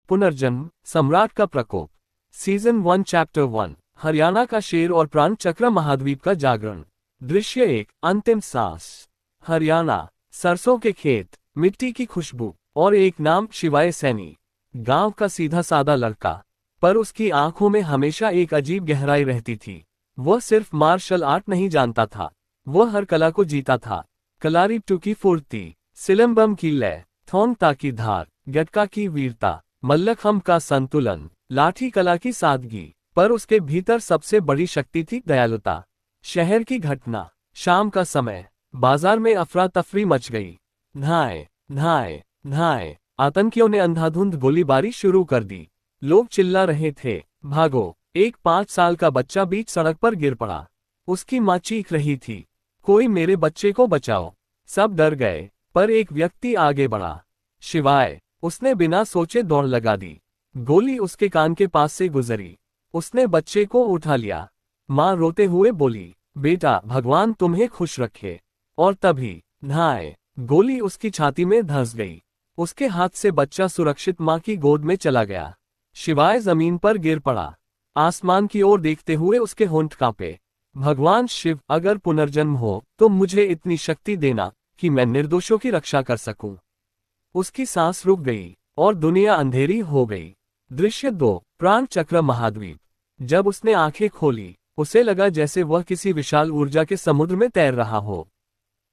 पुनर्जन्म, सम्राट का प्रकोप। Season 1 chapter 1। हरियाणा का शेर और प्राण चक्र महाद्वीप का जागरण। दृश्य 1, अंतिम सांस। हरियाणा, सरसों के खेत, मिट्टी की खुशबू, और एक नाम, शिवाय सैनी। गांव का सीधा सादा लड़का, पर उसकी आंखों में हमेशा एक अजीब गहराई रहती थी। वह सिर्फ मार्शल आर्ट नहीं जानता था, वह हर कला को जीता था। कलारीपयट्टू की फुर्ती, सिलंबम की लय, थोंगता की धार, गटका की वीरता, मल्लखंब का संतुलन, लाठी कला की सादगी। पर उसके भीतर सबसे बड़ी शक्ति थी दयालुता। शहर की घटना, शाम का समय, बाजार में अफरा तफरी मच गई। धाए धाए धाए, आतंकियों ने अंधाधुंध गोलीबारी शुरू कर दी। लोग चिल्ला रहे थे, भागो। एक 5 साल का बच्चा बीच सड़क पर गिर पड़ा। उसकी मां चीख रही थी, कोई मेरे बच्चे को बचाओ। सब डर गए, पर एक व्यक्ति आगे बढ़ा। शिवाय। उसने बिना सोचे दौड़ लगा दी। गोली उसके कान के पास से गुजरी। उसने बच्चे को उठा लिया। मां रोते हुए बोली, बेटा, भगवान तुम्हें खुश रखे। और तभी धाए, गोली उसकी छाती में धंस गई। उसके हाथ से बच्चा सुरक्षित मां की गोद में चला गया। शिवाय जमीन पर गिर पड़ा। आसमान की ओर देखते हुए उसके होंठ कांपे। भगवान शिव, अगर पुनर्जन्म हो तो मुझे इतनी शक्ति देना कि मैं निर्दोषों की रक्षा कर सकूं। उसकी सांस रुक गई और दुनिया अंधेरी हो गई। दृश्य 2, प्राण चक्र महाद्वीप। जब उसने आंखें खोली, उसे लगा जैसे वह किसी विशाल ऊर्जा के समुद्र में तैर रहा हो।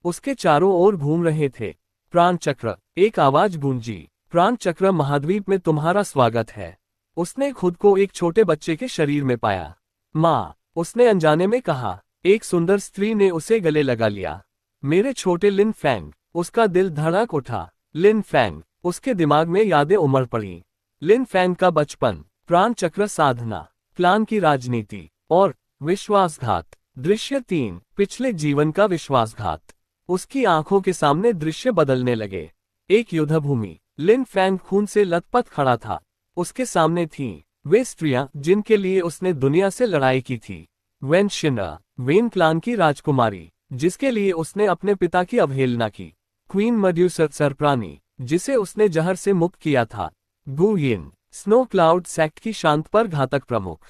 उसके चारों ओर घूम रहे थे प्राण चक्र। एक आवाज गूंजी, प्राण चक्र महाद्वीप में तुम्हारा स्वागत है। उसने खुद को एक छोटे बच्चे के शरीर में पाया। मां, उसने अनजाने में कहा। एक सुंदर स्त्री ने उसे गले लगा लिया। मेरे छोटे लिन फैंग। उसका दिल धड़क उठा। लिन फैंग। उसके दिमाग में यादें उमड़ पड़ी। लिन फैंग का बचपन, प्राण चक्र साधना, प्लान की राजनीति, और विश्वासघात। दृश्य 3, पिछले जीवन का विश्वासघात। उसकी आंखों के सामने दृश्य बदलने लगे। एक युद्धभूमि, लिन फैंग खून से लथपथ खड़ा था। उसके सामने थीं वे स्त्रियां जिनके लिए उसने दुनिया से लड़ाई की थी। वेन शिना, वेन क्लान की राजकुमारी, जिसके लिए उसने अपने पिता की अवहेलना की। क्वीन मड्यूसर सरप्रानी, जिसे उसने जहर से मुक्त किया था। गु यिन, स्नो क्लाउड सेक्ट की शांत पर घातक प्रमुख।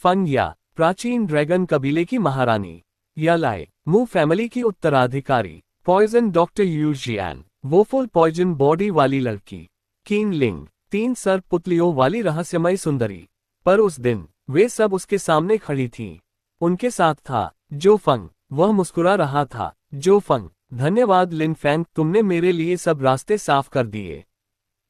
फंगया, प्राचीन ड्रैगन कबीले की महारानी। यालाई, मू फैमिली की उत्तराधिकारी। Poison doctor Yujian, woeful poison body वाली लड़की। कीन लिंग, 3 सर्प पुतलियों वाली रहस्यमय सुंदरी। पर उस दिन वे सब उसके सामने खड़ी थीं। उनके साथ था जो फंग। वह मुस्कुरा रहा था। जो फंग, धन्यवाद लिन फैंग, तुमने मेरे लिए सब रास्ते साफ कर दिए।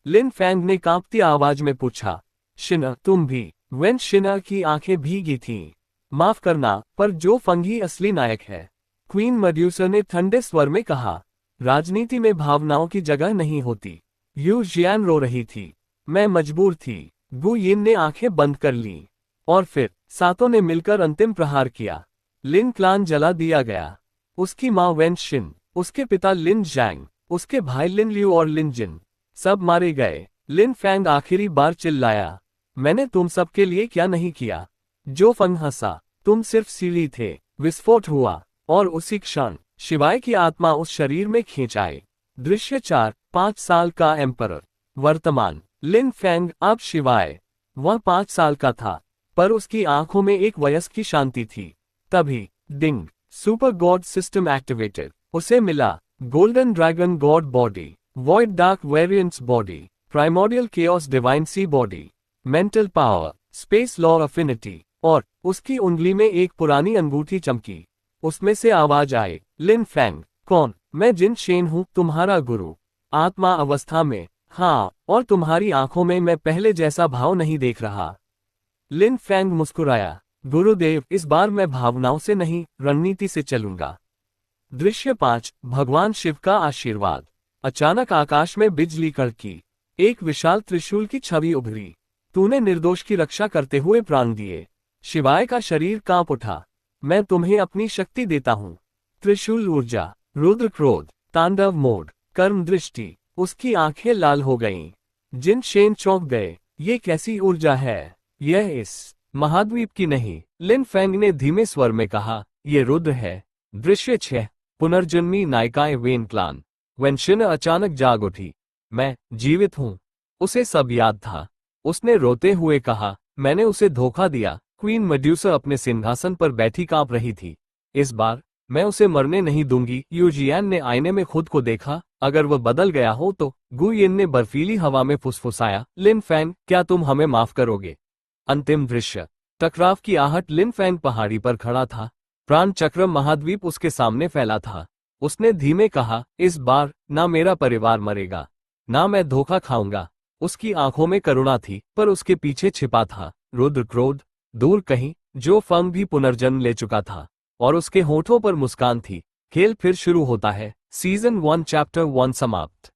लिन फैंग ने कांपती आवाज में पूछा, शिना, तुम भी? वेन शिना की आंखें भीगी थीं। माफ करना, पर जो फंग ही असली नायक है। क्वीन मड्यूसर ने ठंडे स्वर में कहा, राजनीति में भावनाओं की जगह नहीं होती। यू जियान रो रही थी। मैं मजबूर थी। गु यिन ने आंखें बंद कर लीं। और फिर सातों ने मिलकर अंतिम प्रहार किया। लिन क्लान जला दिया गया। उसकी मां वेन शिन, उसके पिता लिन जैंग, उसके भाई लिन लियू और लिन जिन, सब मारे गए। लिन फैंग आखिरी बार चिल्लाया, मैंने तुम सब के लिए क्या नहीं किया। जो फंग हंसा, तुम सिर्फ सीढ़ी थे। विस्फोट हुआ, और उसी क्षण शिवाय की आत्मा उस शरीर में खींच आई। दृश्य 4, 5 साल का एम्परर। वर्तमान, लिन फैंग अब शिवाय। वह 5 साल का था, पर उसकी आंखों में एक वयस्क की शांति थी। तभी ding, super god system activated. उसे मिला golden dragon god body, void dark variants body, primordial chaos divine sea body, mental power, space law affinity. और उसकी उंगली में एक पुरानी अंगूठी चमकी। उसमें से आवाज आई, लिन फैंग। कौन? मैं जिन शेन हूँ, तुम्हारा गुरु। आत्मा अवस्था में, हाँ, और तुम्हारी आंखों में मैं पहले जैसा भाव नहीं देख रहा। लिन फैंग मुस्कुराया, गुरुदेव, इस बार मैं भावनाओं से नहीं, रणनीति से चलूंगा। दृश्य 5, भगवान शिव का आशीर्वाद। अचानक आकाश में बिजली कड़की। एक विशाल त्रिशूल की छवि उभरी। तूने निर्दोष की रक्षा करते हुए प्राण दिए। शिवाय का शरीर कांप उठा। मैं तुम्हें अपनी शक्ति देता हूँ। त्रिशूल ऊर्जा, रुद्र क्रोध, तांडव मोड, कर्म दृष्टि। उसकी आंखें लाल हो गईं। जिन शेन चौंक गए, ये कैसी ऊर्जा है? यह इस महाद्वीप की नहीं। लिन फैंग ने धीमे स्वर में कहा, ये रुद्र है। दृश्य 6, पुनर्जन्मी नायिकाएं वेन क्लान। वेन शिना अचानक जाग उठी। मैं जीवित हूं। उसे सब याद था। उसने रोते हुए कहा, मैंने उसे धोखा दिया। क्वीन मेड्यूसा अपने सिंहासन पर बैठी कांप रही थी। इस बार मैं उसे मरने नहीं दूंगी। यूजियान ने आईने में खुद को देखा, अगर वह बदल गया हो तो। गुयिन ने बर्फीली हवा में फुसफुसाया, लिन फैंग, क्या तुम हमें माफ करोगे? अंतिम दृश्य। टकराव की आहट। लिन फैंग पहाड़ी पर खड़ा था। प्राण चक्र महाद्वीप उसके सामने फैला था। उसने धीमे कहा, इस बार ना मेरा परिवार मरेगा, ना मैं धोखा खाऊंगा। उसकी आंखों में करुणा थी, पर उसके पीछे छिपा था रुद्र क्रोध। दूर कहीं जो फंग भी पुनर्जन्म ले चुका था, और उसके होठों पर मुस्कान थी। खेल फिर शुरू होता है। सीजन 1 चैप्टर 1 समाप्त।